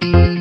Thank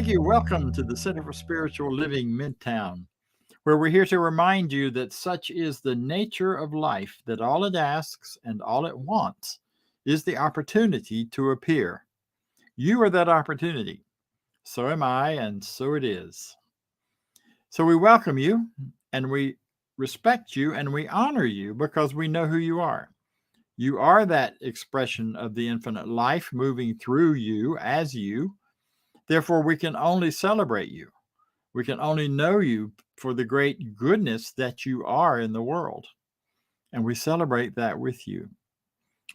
you. Welcome to the Center for Spiritual Living Midtown, where we're here to remind you that such is the nature of life, that all it asks and all it wants is the opportunity to appear. You are that opportunity. So am I, and so it is. So we welcome you, and we respect you, and we honor you because we know who you are. You are that expression of the infinite life moving through you as you. Therefore, we can only celebrate you. We can only know you for the great goodness that you are in the world. And we celebrate that with you.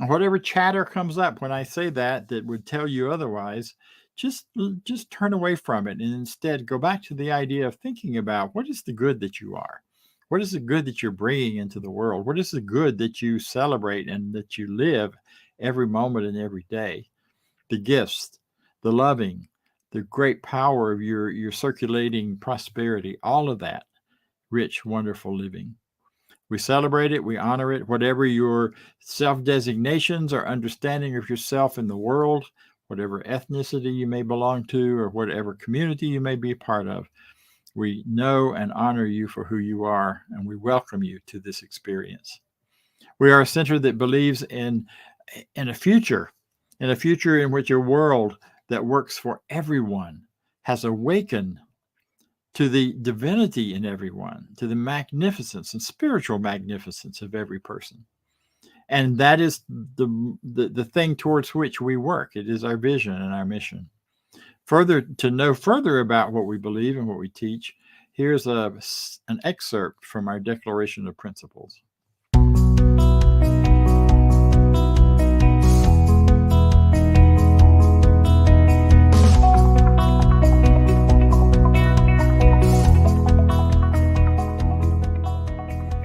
And whatever chatter comes up when I say that would tell you otherwise, just turn away from it and instead go back to the idea of thinking about what is the good that you are? What is the good that you're bringing into the world? What is the good that you celebrate and that you live every moment and every day? The gifts, the loving, the great power of your circulating prosperity, all of that rich, wonderful living. We celebrate it, we honor it, whatever your self-designations or understanding of yourself in the world, whatever ethnicity you may belong to, or whatever community you may be a part of. We know and honor you for who you are, and we welcome you to this experience. We are a center that believes in a future in which a world that works for everyone has awakened to the divinity in everyone, to the magnificence and spiritual magnificence of every person. And that is the thing towards which we work. It is our vision and our mission. Further, to know further about what we believe and what we teach, here's an excerpt from our Declaration of Principles.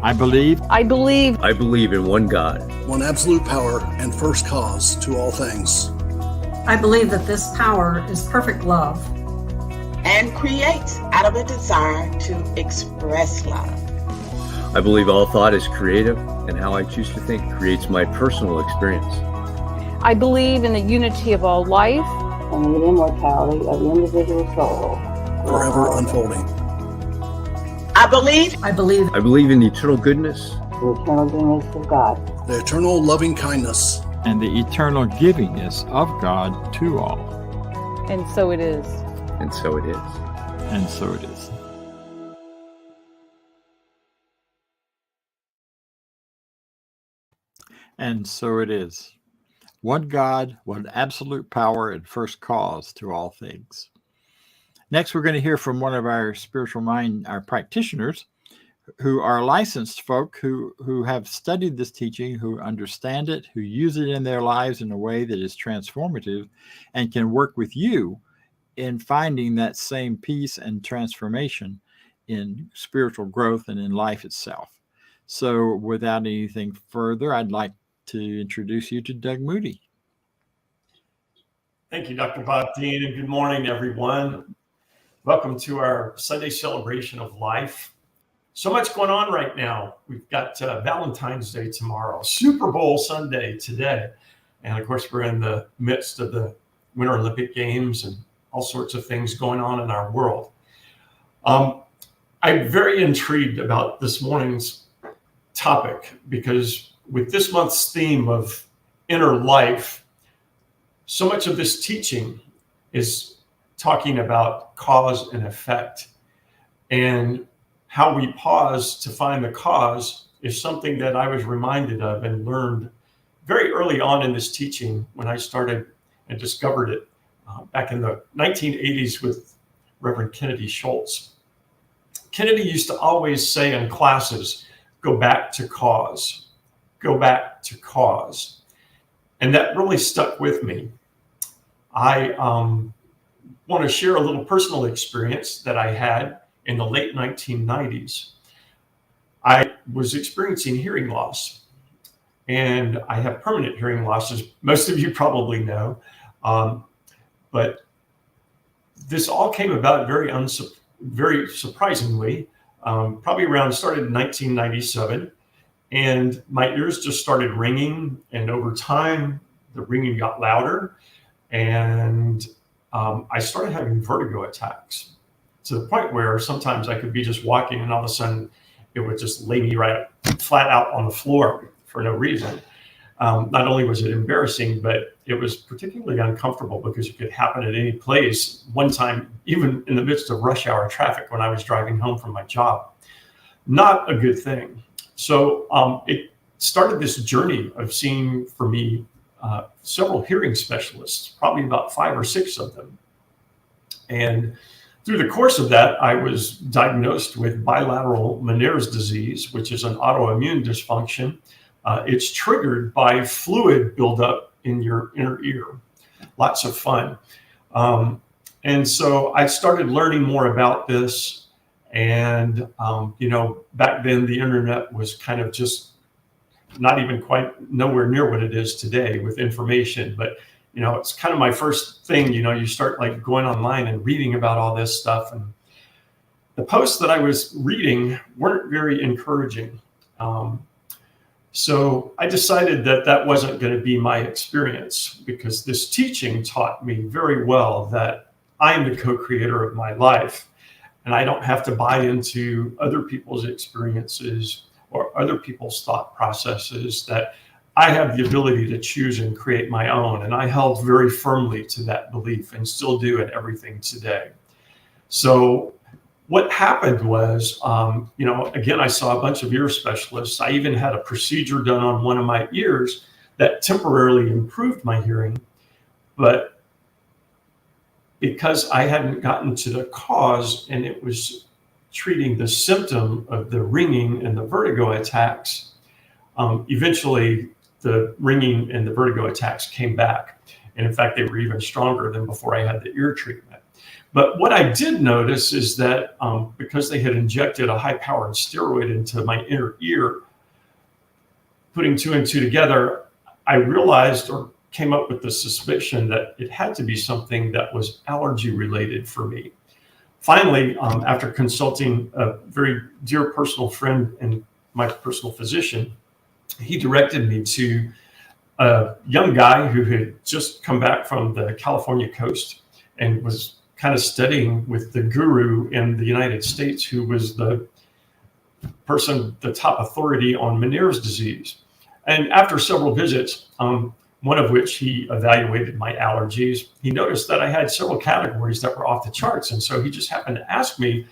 I believe in one God, one absolute power and first cause to all things. I believe that this power is perfect love and creates out of a desire to express love. I believe all thought is creative, and how I choose to think creates my personal experience. I believe in the unity of all life and the immortality of the individual soul, forever unfolding. I believe in the eternal goodness, the eternal goodness of God, the eternal loving kindness, and the eternal givingness of God to all. And so it is. And so it is. And so it is. And so it is. One God, one absolute power and first cause to all things. Next, we're going to hear from one of our spiritual mind, our practitioners, who are licensed folk who have studied this teaching, who understand it, who use it in their lives in a way that is transformative and can work with you in finding that same peace and transformation in spiritual growth and in life itself. So without anything further, I'd like to introduce you to Doug Moody. Thank you, Dr. Bob Deen, and good morning, everyone. Welcome to our Sunday celebration of life. So much going on right now. We've got Valentine's Day tomorrow, Super Bowl Sunday today. And of course, we're in the midst of the Winter Olympic Games and all sorts of things going on in our world. I'm very intrigued about this morning's topic because with this month's theme of inner life, so much of this teaching is talking about cause and effect. And how we pause to find the cause is something that I was reminded of and learned very early on in this teaching when I started and discovered it back in the 1980s with Reverend Kennedy Schultz. Kennedy used to always say in classes, go back to cause, go back to cause. And that really stuck with me. I want to share a little personal experience that I had in the late 1990s. I was experiencing hearing loss, and I have permanent hearing loss, as most of you probably know. But this all came about very surprisingly, probably started in 1997. And my ears just started ringing, and over time, the ringing got louder, and I started having vertigo attacks to the point where sometimes I could be just walking, and all of a sudden, it would just lay me right flat out on the floor for no reason. Not only was it embarrassing, but it was particularly uncomfortable because it could happen at any place. One time, even in the midst of rush hour traffic when I was driving home from my job. Not a good thing. So it started this journey of seeing, for me, several hearing specialists, probably about 5 or 6 of them. And through the course of that, I was diagnosed with bilateral Meniere's disease, which is an autoimmune dysfunction. It's triggered by fluid buildup in your inner ear. Lots of fun. And so I started learning more about this. And, back then the internet was kind of just not even quite nowhere near what it is today with information. But, it's kind of my first thing, you start like going online and reading about all this stuff. And the posts that I was reading weren't very encouraging. So I decided that wasn't going to be my experience, because this teaching taught me very well that I'm the co-creator of my life, and I don't have to buy into other people's experiences or other people's thought processes, that I have the ability to choose and create my own. And I held very firmly to that belief and still do in everything today. So what happened was, again, I saw a bunch of ear specialists. I even had a procedure done on one of my ears that temporarily improved my hearing. But because I hadn't gotten to the cause, and it was treating the symptom of the ringing and the vertigo attacks, eventually the ringing and the vertigo attacks came back. And in fact, they were even stronger than before I had the ear treatment. But what I did notice is that because they had injected a high-powered steroid into my inner ear, putting 2 and 2 together, I realized, or came up with the suspicion, that it had to be something that was allergy-related for me. Finally, after consulting a very dear personal friend and my personal physician, he directed me to a young guy who had just come back from the California coast and was kind of studying with the guru in the United States, who was the top authority on Meniere's disease. And after several visits, one of which he evaluated my allergies, he noticed that I had several categories that were off the charts. And so he just happened to ask me,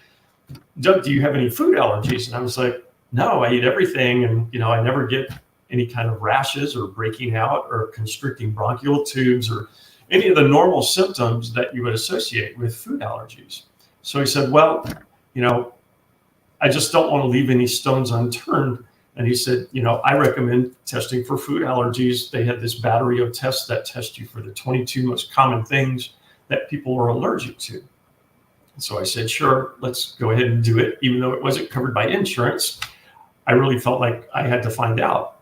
"Doug, do you have any food allergies?" And I was like, "No, I eat everything. And, I never get any kind of rashes or breaking out or constricting bronchial tubes or any of the normal symptoms that you would associate with food allergies." So he said, "Well, I just don't want to leave any stones unturned." And he said, "I recommend testing for food allergies." They had this battery of tests that test you for the 22 most common things that people are allergic to. So I said, "Sure, let's go ahead and do it." Even though it wasn't covered by insurance, I really felt like I had to find out.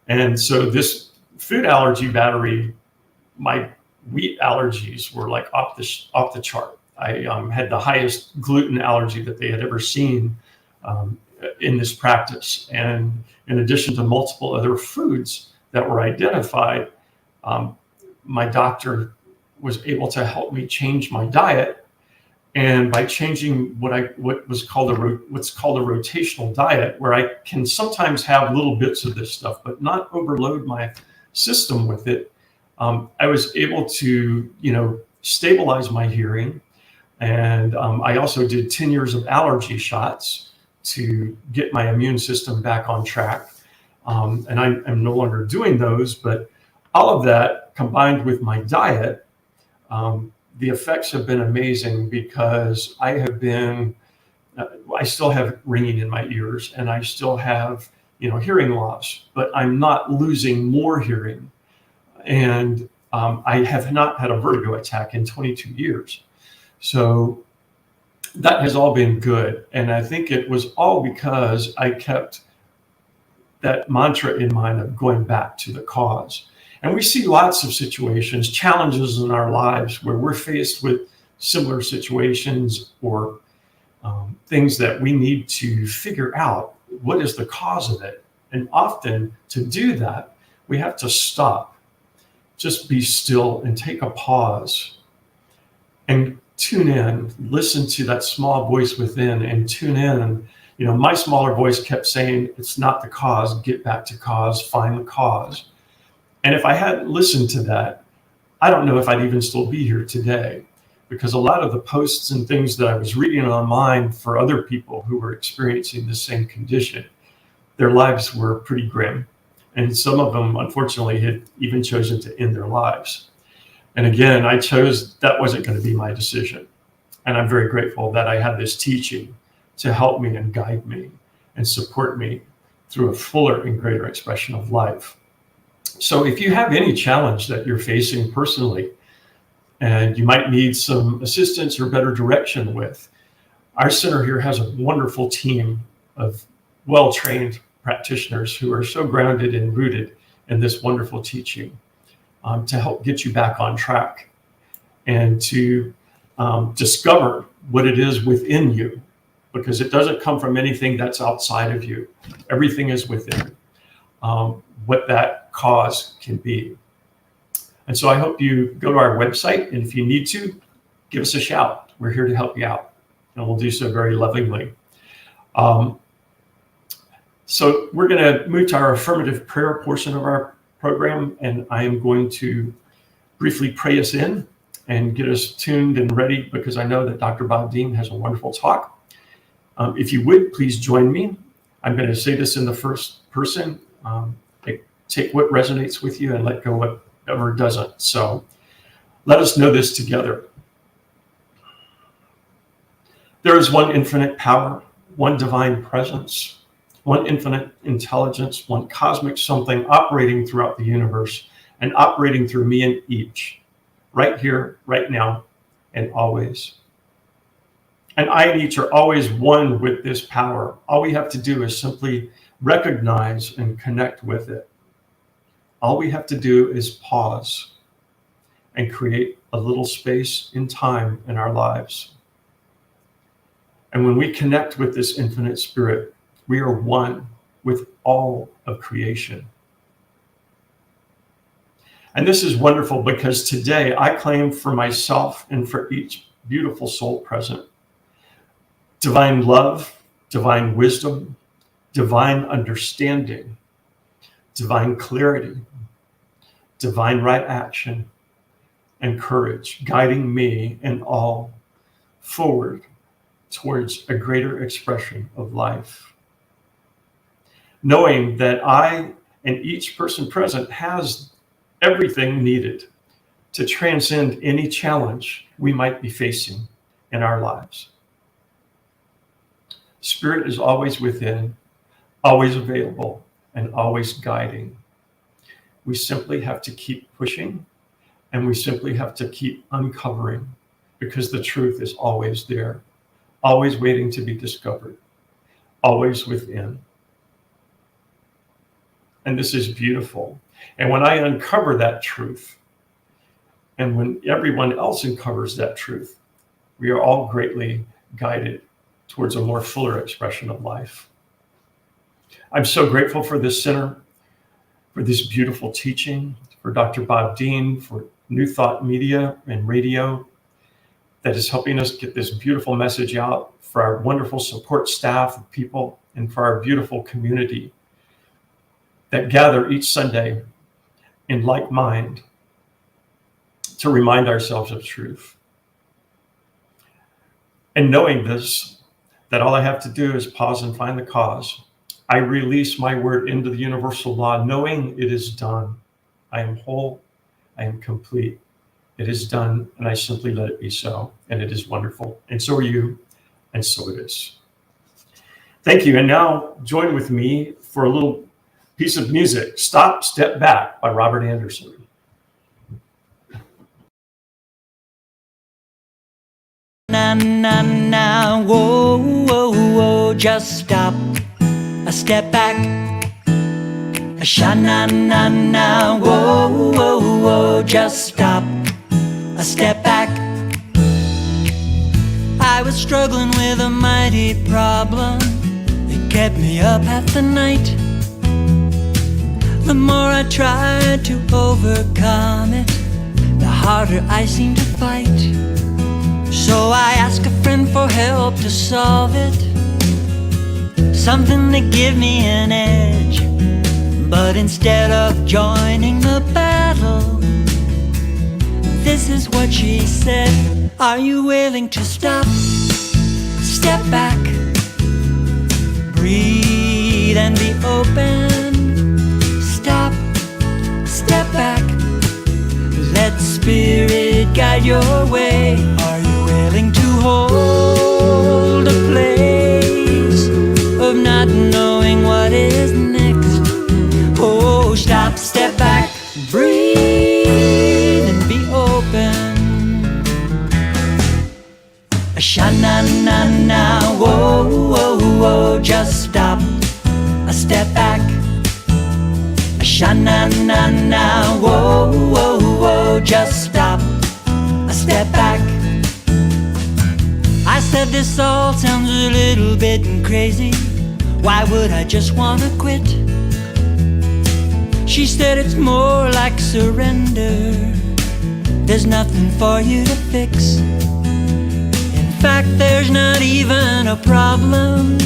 And so this food allergy battery, my wheat allergies were like off the chart. I had the highest gluten allergy that they had ever seen in this practice. And in addition to multiple other foods that were identified, my doctor was able to help me change my diet. And by changing what's called a rotational diet, where I can sometimes have little bits of this stuff, but not overload my system with it, I was able to, stabilize my hearing. And I also did 10 years of allergy shots to get my immune system back on track. And I'm no longer doing those, but all of that combined with my diet, the effects have been amazing, because I still have ringing in my ears, and I still have, hearing loss, but I'm not losing more hearing. And I have not had a vertigo attack in 22 years. So that has all been good. And I think it was all because I kept that mantra in mind of going back to the cause. And we see lots of situations, challenges in our lives where we're faced with similar situations or things that we need to figure out what is the cause of it. And often to do that, we have to stop, just be still and take a pause and tune in, listen to that small voice within and tune in. My smaller voice kept saying, "It's not the cause, get back to cause, find the cause." And if I hadn't listened to that, I don't know if I'd even still be here today, because a lot of the posts and things that I was reading online for other people who were experiencing the same condition, their lives were pretty grim. And some of them, unfortunately, had even chosen to end their lives. And again, I chose that wasn't going to be my decision. And I'm very grateful that I had this teaching to help me and guide me and support me through a fuller and greater expression of life. So if you have any challenge that you're facing personally, and you might need some assistance or better direction with, our center here has a wonderful team of well-trained practitioners who are so grounded and rooted in this wonderful teaching to help get you back on track and to discover what it is within you, because it doesn't come from anything that's outside of you. Everything is within, what that cause can be. And so I hope you go to our website, and if you need to, give us a shout. We're here to help you out, and we'll do so very lovingly. So we're going to move to our affirmative prayer portion of our program, and I am going to briefly pray us in and get us tuned and ready, because I know that Dr. Bob Deen has a wonderful talk. If you would, please join me. I'm going to say this in the first person. Take what resonates with you and let go whatever doesn't. So let us know this together. There is one infinite power, one divine presence, one infinite intelligence, one cosmic something operating throughout the universe and operating through me and each, right here, right now, and always. And I and each are always one with this power. All we have to do is simply recognize and connect with it. All we have to do is pause and create a little space in time in our lives. And when we connect with this infinite spirit, we are one with all of creation. And this is wonderful, because today I claim for myself and for each beautiful soul present divine love, divine wisdom, divine understanding, divine clarity, divine right action, and courage, guiding me and all forward towards a greater expression of life. Knowing that I and each person present has everything needed to transcend any challenge we might be facing in our lives. Spirit is always within, always available, and always guiding. We simply have to keep pushing, and we simply have to keep uncovering, because the truth is always there, always waiting to be discovered, always within. And this is beautiful. And when I uncover that truth, and when everyone else uncovers that truth, we are all greatly guided towards a more fuller expression of life. I'm so grateful for this center, for this beautiful teaching, for Dr. Bob Deen, for New Thought Media and Radio that is helping us get this beautiful message out, for our wonderful support staff of people, and for our beautiful community that gather each Sunday in like mind to remind ourselves of truth. And knowing this, that all I have to do is pause and find the cause, I release my word into the universal law, knowing it is done. I am whole, I am complete. It is done, and I simply let it be so. And it is wonderful. And so are you, and so it is. Thank you. And now join with me for a little piece of music, Stop, Step Back by Robert Anderson. Na na na, whoa, whoa, whoa, just stop, a step back. A sha na na na, whoa, whoa, whoa, just stop, a step back. I was struggling with a mighty problem. It kept me up half the night. The more I tried to overcome it, the harder I seemed to fight. So I asked a friend for help to solve it, something to give me an edge. But instead of joining the battle, this is what she said: are you willing to stop, step back, breathe then be open. Stop, step back. Let spirit guide your way. Are you willing to hold a place of not knowing what is next? Oh, stop, step back, breathe and be open. Sha-na-na-na, whoa, whoa, whoa, just stop, a step back. Sha-na-na-na, whoa, whoa, whoa, just stop, a step back. I said this all sounds a little bit crazy. Why would I just wanna quit? She said it's more like surrender. There's nothing for you to fix. In fact, there's not even a problem,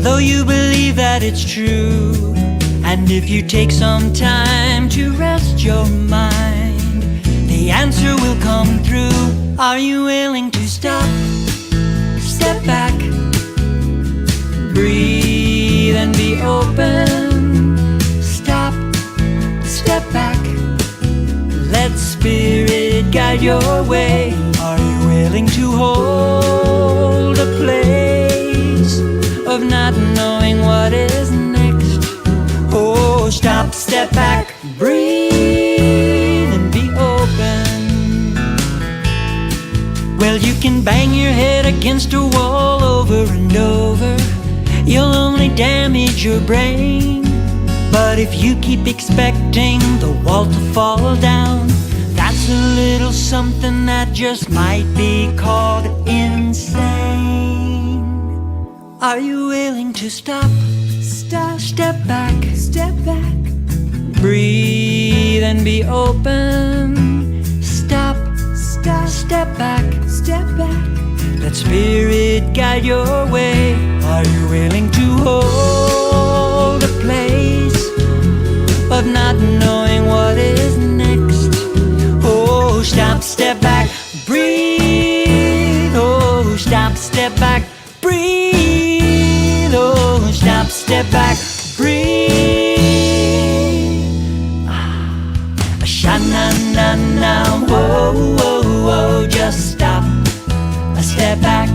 though you believe that it's true. And if you take some time to rest your mind, the answer will come through. Are you willing to stop, step back, breathe and be open? Stop, step back, let spirit guide your way. Are you willing to hold a place of not knowing what is next? Oh, stop, step back, breathe and be open. Well, you can bang your head against a wall over and over. You'll only damage your brain. But if you keep expecting the wall to fall down, that's a little something that just might be called insane. Are you willing to stop, step back, breathe and be open? Stop, step back, let spirit guide your way. Are you willing to hold a place of not knowing what is next? Oh, stop, step back, breathe. Oh, stop, step back, breathe. Oh, stop, step back, breathe. Sha-na-na-na, whoa, whoa, whoa, just stop, a step back.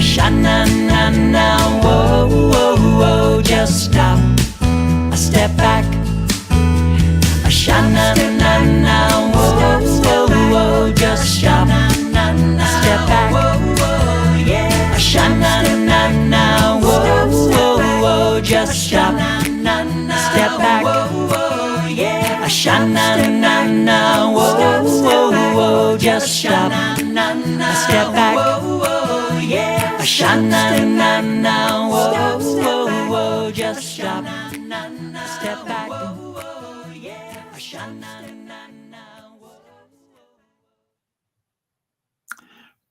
Sha-na-na-na, whoa, whoa, whoa, just stop, a step back. Sha-na-na-na, whoa, whoa, whoa, just stop, a step back. Sha-na-na-na, whoa, whoa, whoa, just stop, step back. Sha-na-na-na, whoa, whoa, whoa, just stop, step back. Sha-na-na-na, whoa, whoa, whoa, just stop, step back.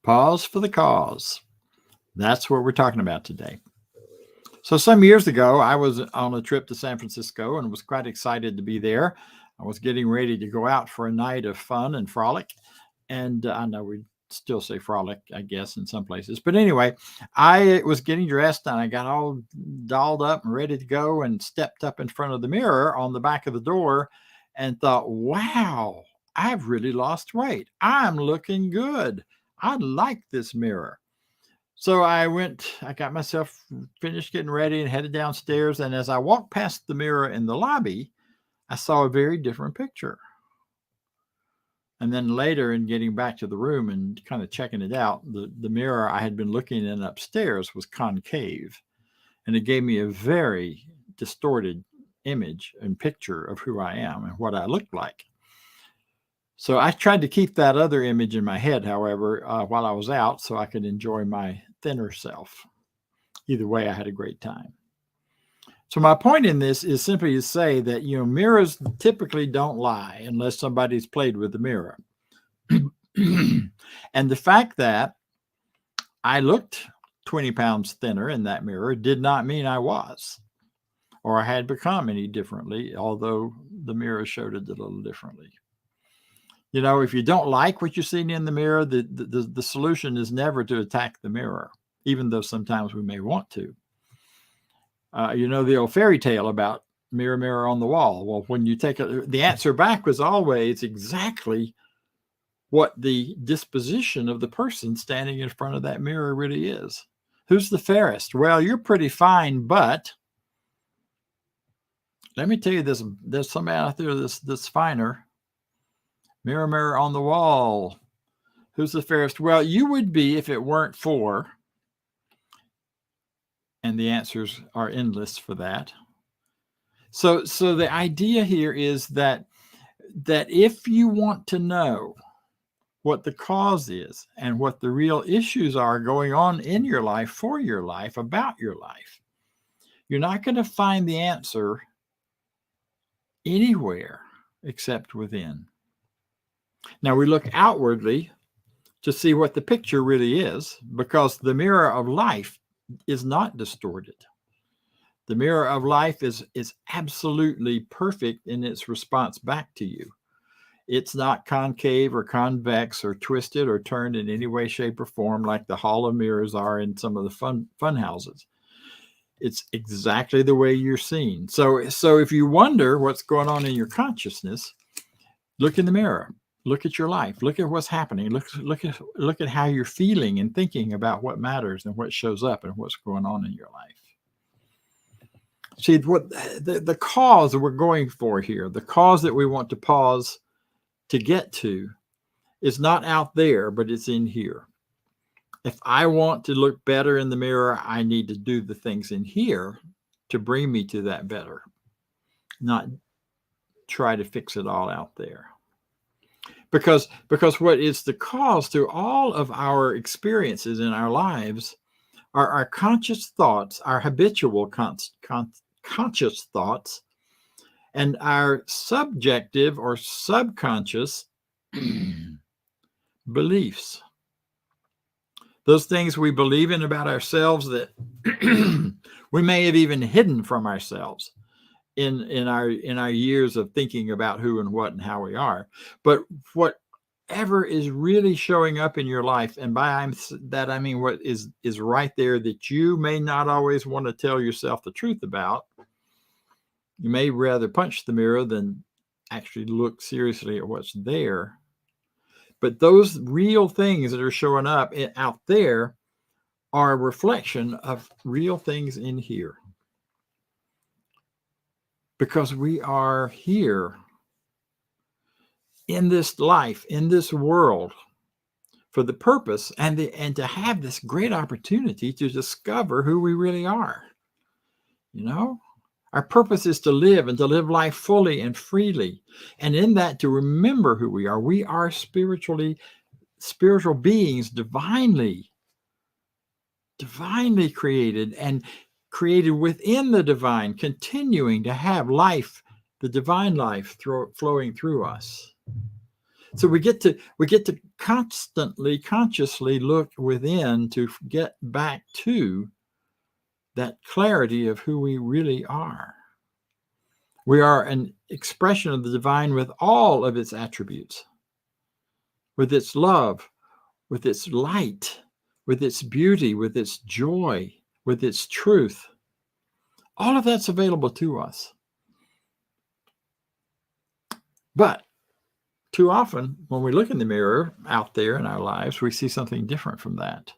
Pause for the cause. That's what we're talking about today. So some years ago, I was on a trip to San Francisco and was quite excited to be there. I was getting ready to go out for a night of fun and frolic. And I know we still say frolic, I guess, in some places. But anyway, I was getting dressed and I got all dolled up and ready to go and stepped up in front of the mirror on the back of the door and thought, wow, I've really lost weight. I'm looking good. I like this mirror. So I got myself finished getting ready and headed downstairs. And as I walked past the mirror in the lobby, I saw a very different picture. And then later, in getting back to the room and kind of checking it out, the mirror I had been looking in upstairs was concave. And it gave me a very distorted image and picture of who I am and what I looked like. So I tried to keep that other image in my head, however, while I was out so I could enjoy my thinner self. Either way, I had a great time. So my point in this is simply to say that, mirrors typically don't lie unless somebody's played with the mirror. And the fact that I looked 20 pounds thinner in that mirror did not mean I was, or I had become any differently, although the mirror showed it a little differently. If you don't like what you're seeing in the mirror, the solution is never to attack the mirror, even though sometimes we may want to. You know the old fairy tale about mirror, mirror on the wall. Well, when you take the answer back was always exactly what the disposition of the person standing in front of that mirror really is. Who's the fairest? Well, you're pretty fine, but let me tell you this, there's somebody out there that's finer. Mirror, mirror on the wall. Who's the fairest? Well, you would be if it weren't for, and the answers are endless for that. So the idea here is that if you want to know what the cause is and what the real issues are going on in your life, for your life, about your life, you're not going to find the answer anywhere except within. Now we look outwardly to see what the picture really is, because the mirror of life is not distorted. The mirror of life is absolutely perfect in its response back to you. It's not concave or convex or twisted or turned in any way, shape, or form like the hollow mirrors are in some of the fun houses. It's exactly the way you're seen. So if you wonder what's going on in your consciousness, look in the mirror. Look at your life. Look at what's happening. Look at how you're feeling and thinking about what matters and what shows up and what's going on in your life. See, what the cause that we're going for here, the cause that we want to pause to get to, is not out there, but it's in here. If I want to look better in the mirror, I need to do the things in here to bring me to that better, not try to fix it all out there. Because what is the cause to all of our experiences in our lives are our conscious thoughts, our habitual conscious thoughts, and our subjective or subconscious beliefs. Those things we believe in about ourselves that we may have even hidden from ourselves in our years of thinking about who and what and how we are. But whatever is really showing up in your life, and by that I mean what is right there that you may not always want to tell yourself the truth about. You may rather punch the mirror than actually look seriously at what's there. But those real things that are showing up out there are a reflection of real things in here. Because we are here in this life, in this world, for the purpose and to have this great opportunity to discover who we really are. You know, our purpose is to live and to live life fully and freely. And in that, to remember who we are. We are spiritual beings, divinely created, and created within the divine, continuing to have life, the divine life flowing through us. So we get to constantly, consciously look within to get back to that clarity of who we really are. We are an expression of the divine with all of its attributes, with its love, with its light, with its beauty, with its joy, with its truth. All of that's available to us. But too often, when we look in the mirror out there in our lives, we see something different from that.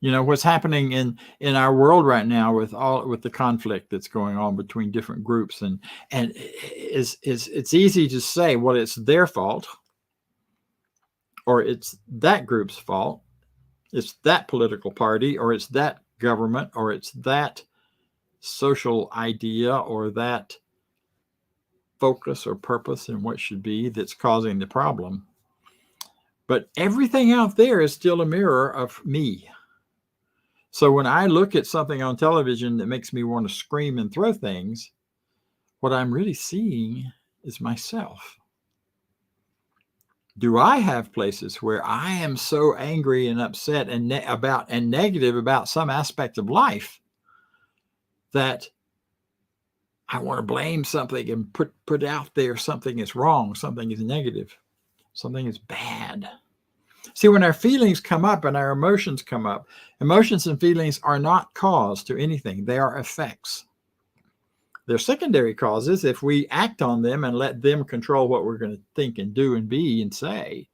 You know, what's happening in our world right now with the conflict that's going on between different groups, and it's easy to say, well, it's their fault, or it's that group's fault, it's that political party, or it's that government, or it's that social idea, or that focus or purpose in what should be that's causing the problem. But everything out there is still a mirror of me. So when I look at something on television that makes me want to scream and throw things, what I'm really seeing is myself. Do I have places where I am so angry and upset and negative about some aspect of life that I want to blame something and put out there something is wrong, something is negative, something is bad? See, when our feelings come up and our emotions come up, emotions and feelings are not cause to anything. They are effects. They're secondary causes if we act on them and let them control what we're going to think and do and be and say.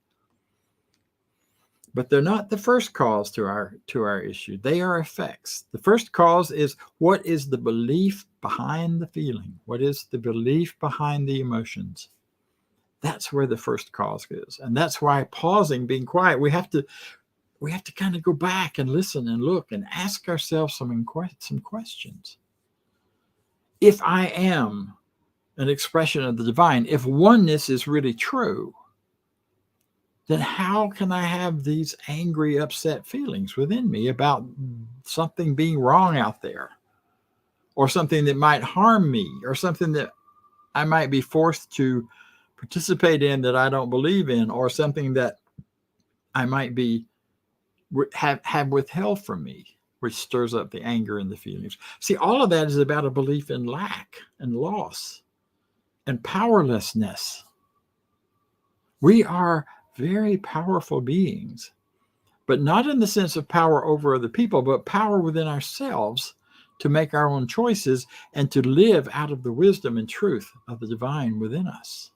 But they're not the first cause to our issue. They are effects. The first cause is, what is the belief behind the feeling? What is the belief behind the emotions? That's where the first cause is. And that's why pausing, being quiet, we have to kind of go back and listen and look and ask ourselves some questions. If I am an expression of the divine, if oneness is really true, then how can I have these angry, upset feelings within me about something being wrong out there, or something that might harm me, or something that I might be forced to participate in that I don't believe in, or something that I might be have withheld from me, which stirs up the anger and the feelings. See, all of that is about a belief in lack and loss and powerlessness. We are very powerful beings, but not in the sense of power over other people, but power within ourselves to make our own choices and to live out of the wisdom and truth of the divine within us.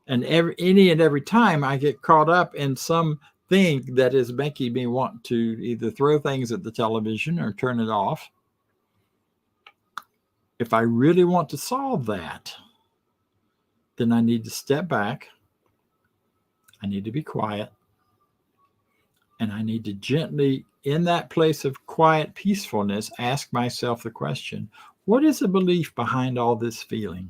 And any and every time I get caught up in something that is making me want to either throw things at the television or turn it off, if I really want to solve that, then I need to step back. I need to be quiet. And I need to gently, in that place of quiet peacefulness, ask myself the question, what is the belief behind all this feeling?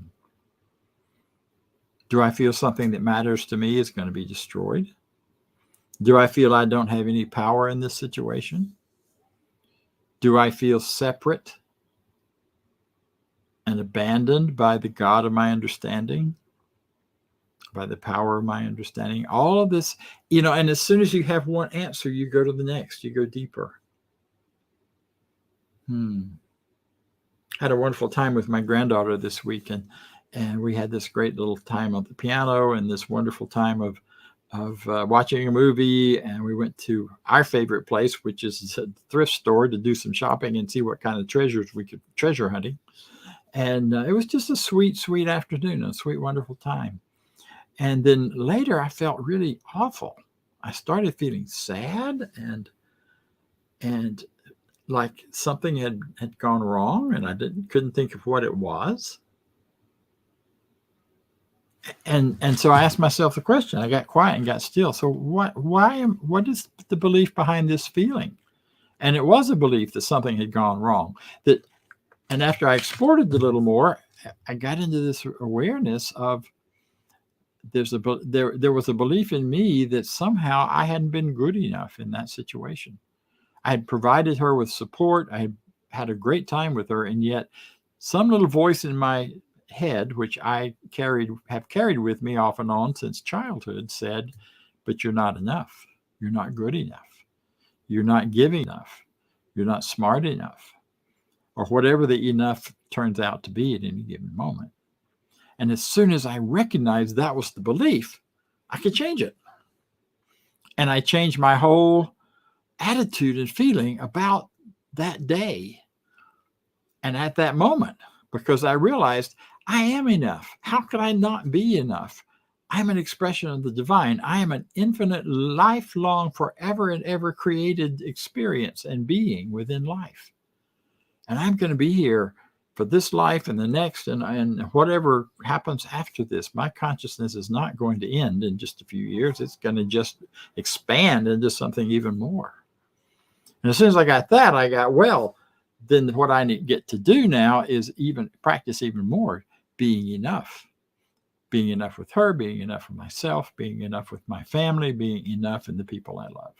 Do I feel something that matters to me is going to be destroyed? Do I feel I don't have any power in this situation? Do I feel separate and abandoned by the God of my understanding? By the power of my understanding? All of this, and as soon as you have one answer, you go to the next, you go deeper. Had a wonderful time with my granddaughter this week, and we had this great little time on the piano and this wonderful time of watching a movie. And we went to our favorite place, which is a thrift store, to do some shopping and see what kind of treasures we could treasure hunting. And it was just a sweet, sweet afternoon, a sweet, wonderful time. And then later I felt really awful. I started feeling sad and like something had gone wrong, and I couldn't think of what it was. And so I asked myself the question. I got quiet and got still. So what is the belief behind this feeling? And it was a belief that something had gone wrong. And after I explored it a little more, I got into this awareness of there was a belief in me that somehow I hadn't been good enough in that situation. I had provided her with support. I had a great time with her, and yet some little voice in my head, which I have carried with me off and on since childhood, said, "But you're not enough. You're not good enough. You're not giving enough. You're not smart enough," or whatever the enough turns out to be at any given moment. And as soon as I recognized that was the belief, I could change it. And I changed my whole attitude and feeling about that day and at that moment, because I realized I am enough. How could I not be enough? I'm an expression of the divine. I am an infinite, lifelong, forever and ever created experience and being within life. And I'm going to be here for this life and the next, and whatever happens after this. My consciousness is not going to end in just a few years. It's going to just expand into something even more. And as soon as I got that, I got, well, then what I get to do now is practice even more being enough. Being enough with her, being enough with myself, being enough with my family, being enough in the people I love.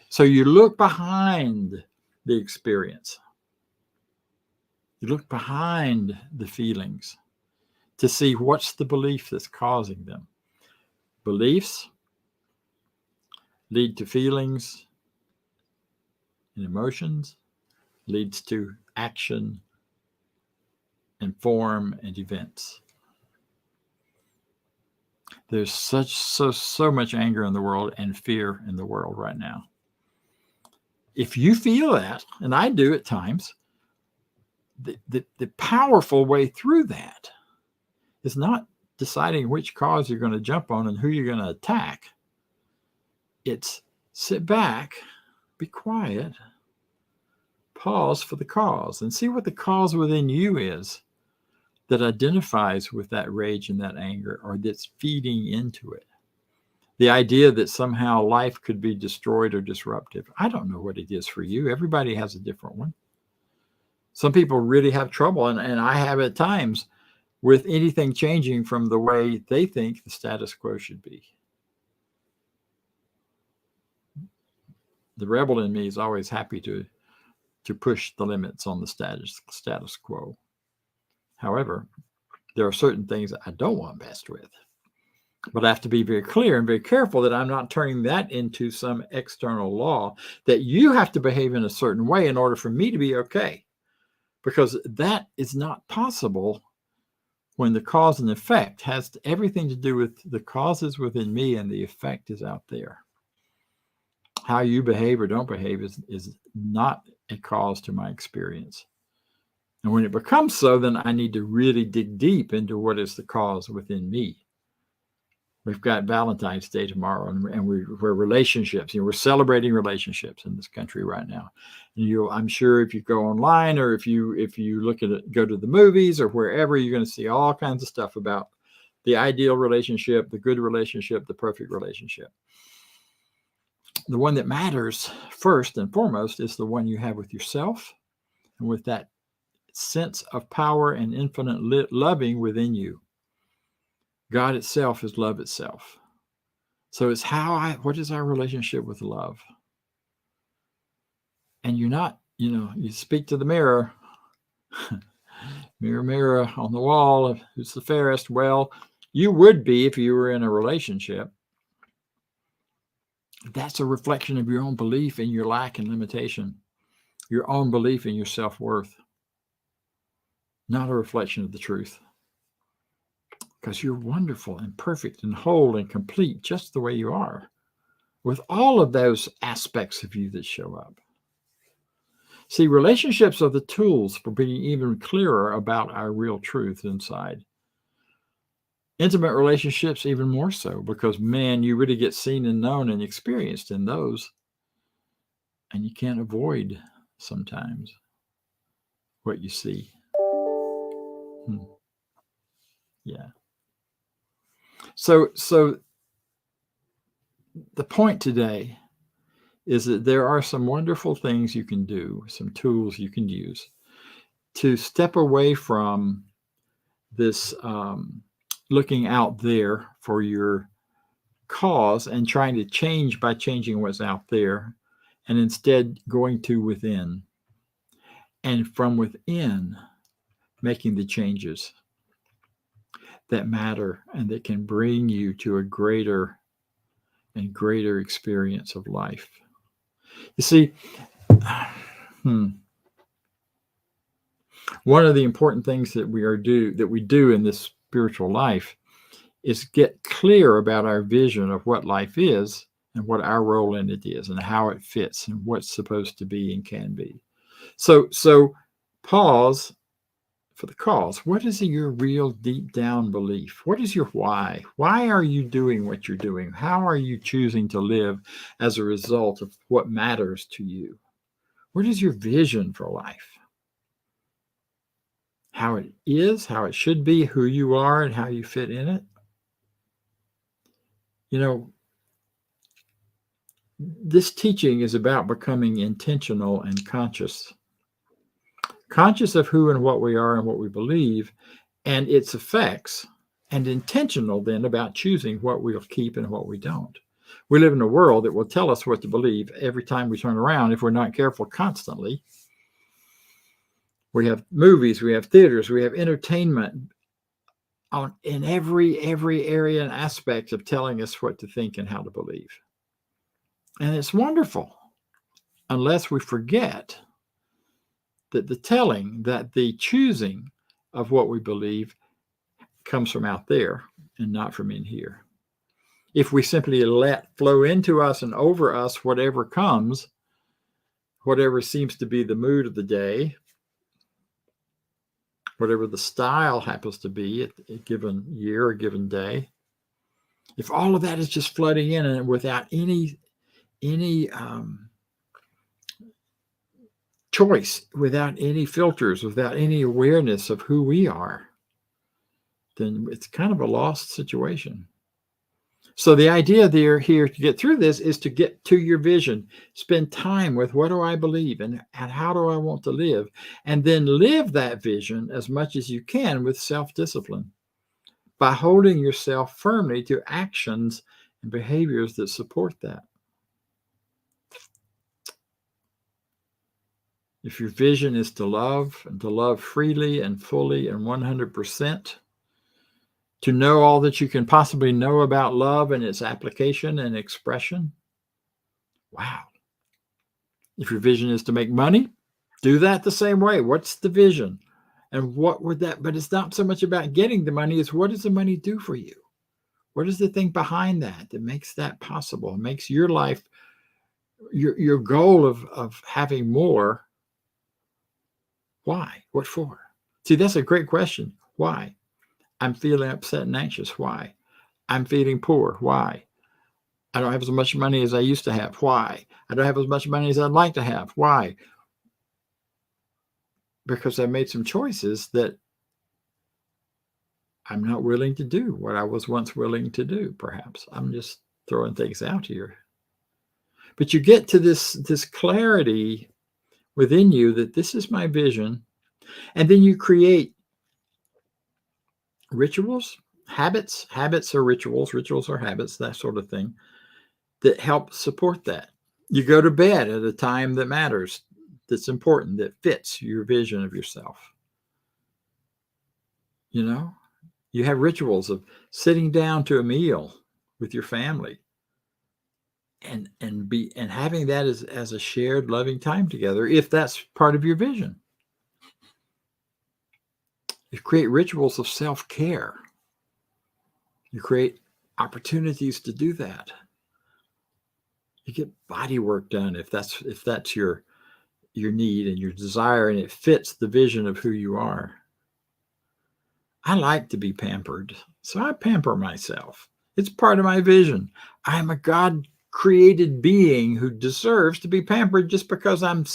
So you look behind the experience. You look behind the feelings to see what's the belief that's causing them. Beliefs lead to feelings and emotions, leads to action and form and events. There's so much anger in the world and fear in the world right now. If you feel that, and I do at times, the powerful way through that is not deciding which cause you're going to jump on and who you're going to attack. It's sit back, be quiet, pause for the cause, and see what the cause within you is that identifies with that rage and that anger, or that's feeding into it. The idea that somehow life could be destroyed or disruptive. I don't know what it is for you. Everybody has a different one. Some people really have trouble, and I have at times, with anything changing from the way they think the status quo should be. The rebel in me is always happy to push the limits on the status quo. However, there are certain things that I don't want messed with. But I have to be very clear and very careful that I'm not turning that into some external law that you have to behave in a certain way in order for me to be okay. Because that is not possible when the cause and effect has everything to do with the causes within me and the effect is out there. How you behave or don't behave is not a cause to my experience. And when it becomes so, then I need to really dig deep into what is the cause within me. We've got Valentine's Day tomorrow, and we're relationships. We're celebrating relationships in this country right now. And I'm sure if you go online or if you look at it, go to the movies or wherever, you're going to see all kinds of stuff about the ideal relationship, the good relationship, the perfect relationship. The one that matters first and foremost is the one you have with yourself and with that sense of power and infinite loving within you. God itself is love itself. So it's what is our relationship with love? And you're not, you speak to the mirror, mirror, mirror on the wall, who's the fairest? Well, you would be if you were in a relationship. That's a reflection of your own belief in your lack and limitation, your own belief in your self-worth, not a reflection of the truth. Because you're wonderful and perfect and whole and complete just the way you are, with all of those aspects of you that show up. See, relationships are the tools for being even clearer about our real truth inside. Intimate relationships even more so, because, man, you really get seen and known and experienced in those. And you can't avoid sometimes what you see. Yeah. So the point today is that there are some wonderful things you can do, some tools you can use to step away from this looking out there for your cause and trying to change by changing what's out there, and instead going to within, and from within making the changes that matter and that can bring you to a greater and greater experience of life. You see, one of the important things that we do in this spiritual life is get clear about our vision of what life is and what our role in it is and how it fits and what's supposed to be and can be. So pause for the cause. What is your real deep down belief? What is your why? Why are you doing what you're doing? How are you choosing to live as a result of what matters to you? What is your vision for life? How it is, how it should be, who you are, and how you fit in it? This teaching is about becoming intentional and conscious of who and what we are and what we believe and its effects, and intentional then about choosing what we'll keep and what we don't. We live in a world that will tell us what to believe every time we turn around if we're not careful constantly. We have movies, we have theaters, we have entertainment in every area and aspect of telling us what to think and how to believe. And it's wonderful, unless we forget that the choosing of what we believe comes from out there and not from in here. If we simply let flow into us and over us whatever comes, whatever seems to be the mood of the day, whatever the style happens to be at a given year or given day, if all of that is just flooding in and without any choice, without any filters, without any awareness of who we are, then it's kind of a lost situation. So the idea there here to get through this is to get to your vision, spend time with what do I believe and how do I want to live, and then live that vision as much as you can with self-discipline by holding yourself firmly to actions and behaviors that support that. If your vision is to love and to love freely and fully and 100%, to know all that you can possibly know about love and its application and expression, wow. If your vision is to make money, do that the same way. What's the vision? And what would that, but it's not so much about getting the money, it's what does the money do for you? What is the thing behind that makes that possible? It makes your life, your goal of having more. Why? What for? See, that's a great question. Why? I'm feeling upset and anxious. Why? I'm feeling poor. Why? I don't have as much money as I used to have. Why? I don't have as much money as I'd like to have. Why? Because I made some choices that I'm not willing to do what I was once willing to do, perhaps. I'm just throwing things out here. But you get to this clarity within you that this is my vision. And then you create rituals, habits or rituals or habits, that sort of thing, that help support that. You go to bed at a time that matters, that's important, that fits your vision of yourself. You know, you have rituals of sitting down to a meal with your family and having that as a shared loving time together, if that's part of your vision. You create rituals of self-care. You create opportunities to do that. You get body work done if that's your need and your desire, and it fits the vision of who you are. I like to be pampered, so I pamper myself. It's part of my vision. I'm a God-created being who deserves to be pampered just because I'm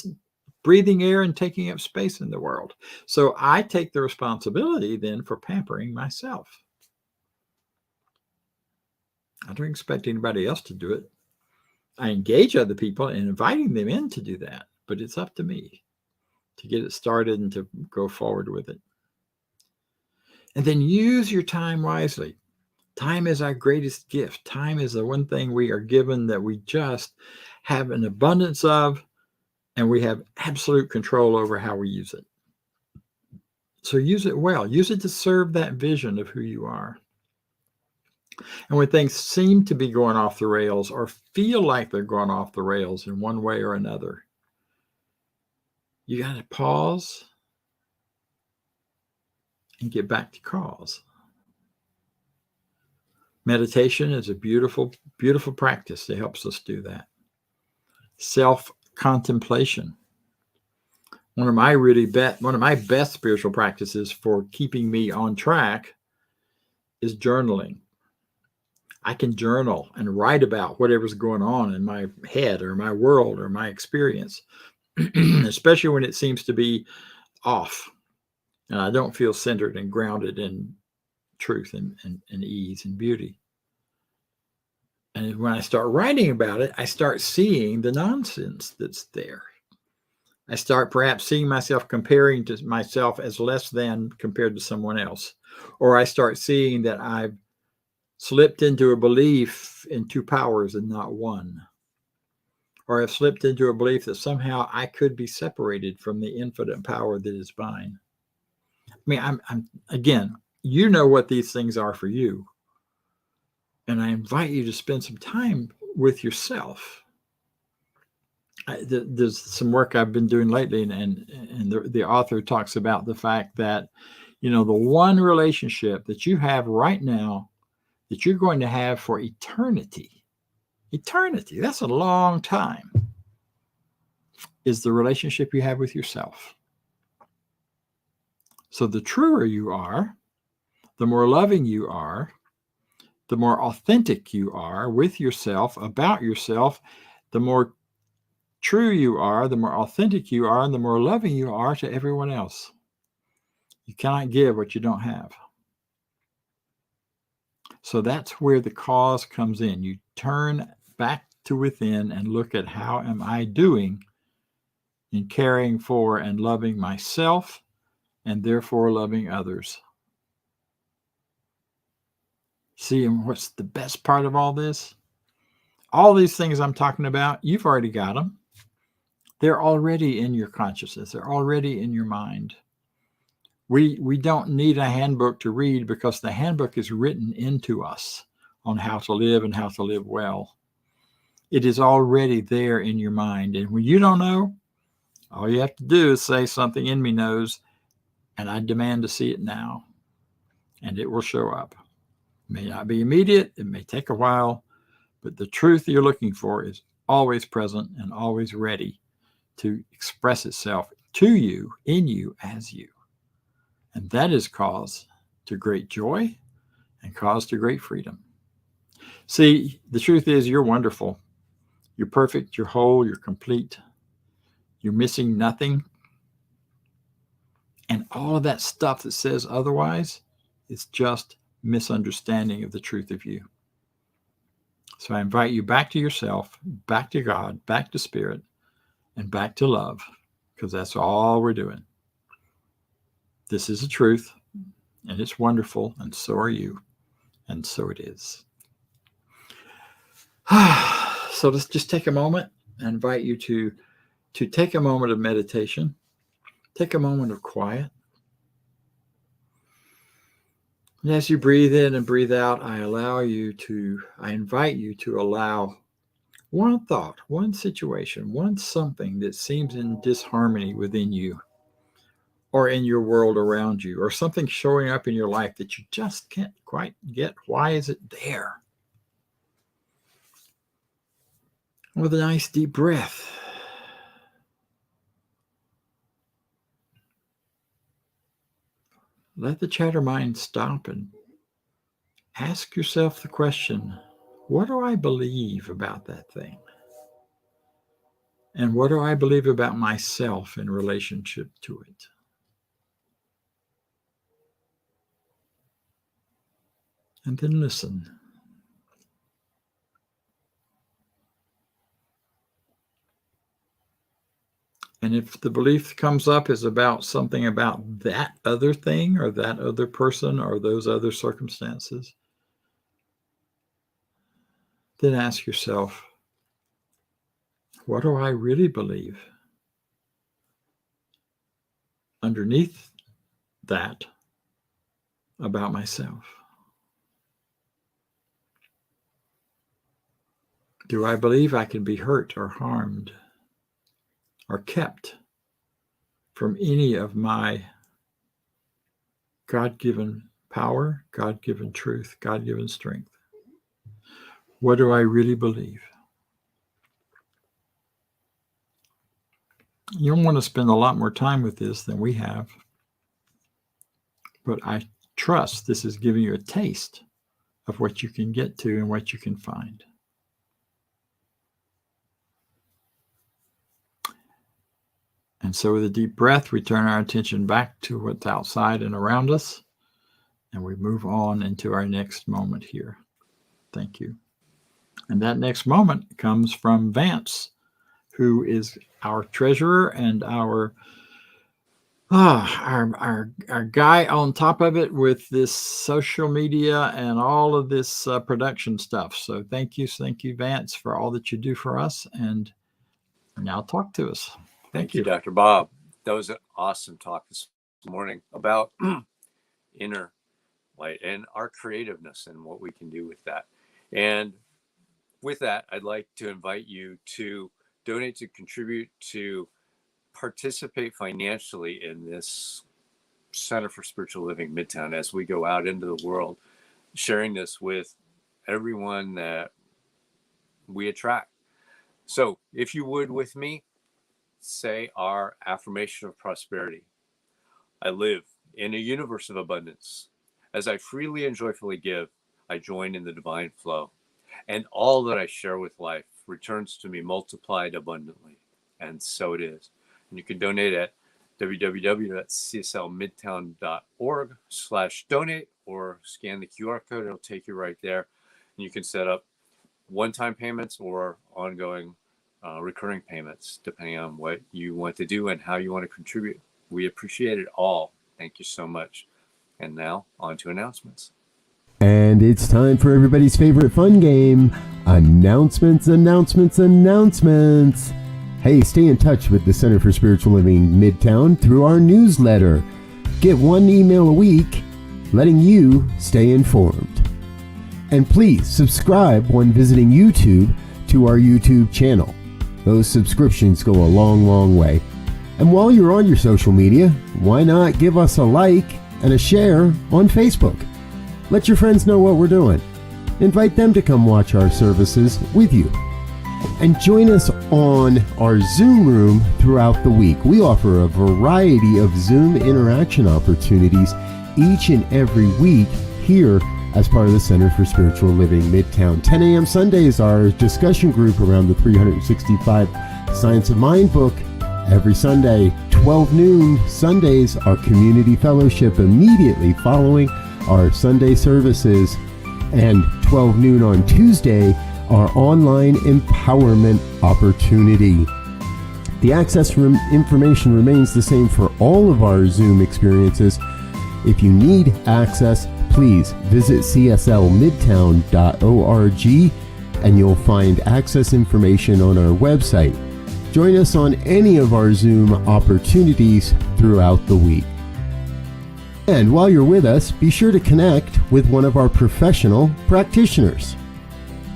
breathing air and taking up space in the world. So I take the responsibility then for pampering myself. I don't expect anybody else to do it. I engage other people in inviting them in to do that, but it's up to me to get it started and to go forward with it. And then use your time wisely. Time is our greatest gift. Time is the one thing we are given that we just have an abundance of, and we have absolute control over how we use it. So use it well. Use it to serve that vision of who you are. And when things seem to be going off the rails or feel like they're going off the rails in one way or another, you got to pause and get back to cause. Meditation is a beautiful, beautiful practice that helps us do that. Self-contemplation. One of my best spiritual practices for keeping me on track is journaling. I can journal and write about whatever's going on in my head or my world or my experience, especially when it seems to be off and I don't feel centered and grounded in truth and ease and beauty. And when I start writing about it, I start seeing the nonsense that's there. I start perhaps seeing myself comparing to myself as less than compared to someone else. Or I start seeing that I've slipped into a belief in two powers and not one. Or I've slipped into a belief that somehow I could be separated from the infinite power that is mine. I mean, I'm again, you know what these things are for you. And I invite you to spend some time with yourself. There's some work I've been doing lately, and the author talks about the fact that, you know, the one relationship that you have right now that you're going to have for eternity, eternity, that's a long time, is the relationship you have with yourself. So the truer you are, the more loving you are, the more authentic you are with yourself, about yourself, the more true you are, the more authentic you are, and the more loving you are to everyone else. You cannot give what you don't have. So that's where the cause comes in. You turn back to within and look at, how am I doing in caring for and loving myself, and therefore loving others? See, and what's the best part of all this? All these things I'm talking about, you've already got them. They're already in your consciousness. They're already in your mind. We don't need a handbook to read, because the handbook is written into us on how to live and how to live well. It is already there in your mind. And when you don't know, all you have to do is say, something in me knows, and I demand to see it now. And it will show up. It may not be immediate. It may take a while. But the truth you're looking for is always present and always ready to express itself to you, in you, as you. And that is cause to great joy and cause to great freedom. See, the truth is, you're wonderful. You're perfect. You're whole. You're complete. You're missing nothing. And all of that stuff that says otherwise is just misunderstanding of the truth of you. So I invite you back to yourself, back to God, back to spirit, and back to love, because that's all we're doing. This is the truth, and it's wonderful, and so are you, and so it is. So let's just take a moment and invite you to take a moment of meditation, take a moment of quiet. And as you breathe in and breathe out, I invite you to allow one thought, one situation, one something that seems in disharmony within you or in your world around you, or something showing up in your life that you just can't quite get. Why is it there? With a nice deep breath, let the chatter mind stop and ask yourself the question, what do I believe about that thing? And what do I believe about myself in relationship to it? And then listen. And if the belief comes up is about something about that other thing or that other person or those other circumstances, then ask yourself, what do I really believe underneath that about myself? Do I believe I can be hurt or harmed or kept from any of my God-given power, God-given truth, God-given strength? What do I really believe? You'll want to spend a lot more time with this than we have, but I trust this is giving you a taste of what you can get to and what you can find. And so with a deep breath, we turn our attention back to what's outside and around us, and we move on into our next moment here. Thank you. And that next moment comes from Vance, who is our treasurer and our guy on top of it with this social media and all of this production stuff. So thank you, Vance, for all that you do for us. And now talk to us. Thank you, Dr. Bob. That was an awesome talk this morning about inner light and our creativeness and what we can do with that. And with that, I'd like to invite you to donate, to contribute, to participate financially in this Center for Spiritual Living Midtown as we go out into the world, sharing this with everyone that we attract. So if you would with me, say our affirmation of prosperity. I live in a universe of abundance. As I freely and joyfully give, I join in the divine flow. And all that I share with life returns to me multiplied abundantly. And so it is. And you can donate at www.cslmidtown.org/donate or scan the QR code. It'll take you right there. And you can set up one-time payments or ongoing recurring payments, depending on what you want to do and how you want to contribute. We appreciate it all. Thank you so much. And now, on to announcements. And it's time for everybody's favorite fun game, announcements. Hey, stay in touch with the Center for Spiritual Living Midtown through our newsletter. Get one email a week, letting you stay informed. And please subscribe when visiting YouTube to our YouTube channel. Those subscriptions go a long, long way. And while you're on your social media, why not give us a like and a share on Facebook? Let your friends know what we're doing. Invite them to come watch our services with you. And join us on our Zoom room throughout the week. We offer a variety of Zoom interaction opportunities each and every week here as part of the Center for Spiritual Living Midtown. 10 a.m. Sunday is our discussion group around the 365 Science of Mind book. Every Sunday, 12 noon Sundays, our community fellowship immediately following our Sunday services. And 12 noon on Tuesday, our online empowerment opportunity. The access information remains the same for all of our Zoom experiences. If you need access, please visit cslmidtown.org and you'll find access information on our website. Join us on any of our Zoom opportunities throughout the week. And while you're with us, be sure to connect with one of our professional practitioners.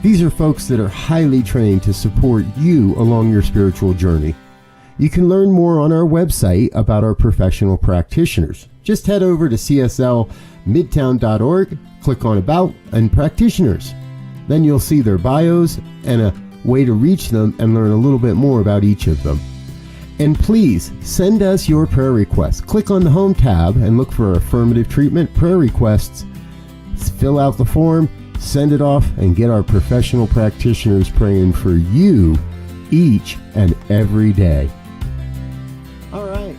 These are folks that are highly trained to support you along your spiritual journey. You can learn more on our website about our professional practitioners. Just head over to cslmidtown.org, click on About and Practitioners. Then you'll see their bios and a way to reach them and learn a little bit more about each of them. And please send us your prayer requests. Click on the Home tab and look for Affirmative Treatment Prayer Requests. Fill out the form, send it off, and get our professional practitioners praying for you each and every day. All right.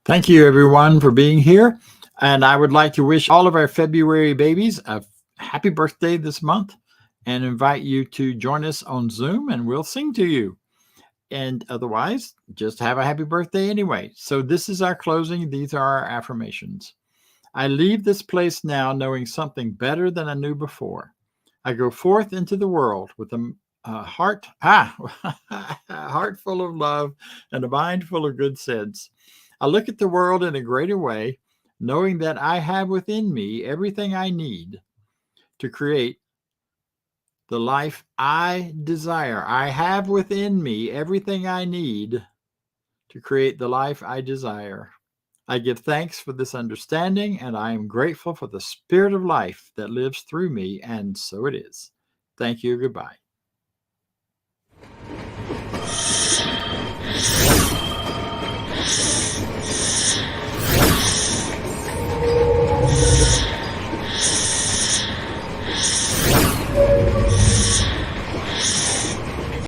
Thank you, everyone, for being here. And I would like to wish all of our February babies a happy birthday this month and invite you to join us on Zoom and we'll sing to you. And otherwise, just have a happy birthday anyway. So this is our closing. These are our affirmations. I leave this place now knowing something better than I knew before. I go forth into the world with a heart full of love and a mind full of good sense. I look at the world in a greater way, knowing that I have within me everything I need to create the life I desire. I have within me everything I need to create the life I desire. I give thanks for this understanding, and I am grateful for the spirit of life that lives through me, and so it is. Thank you. Goodbye.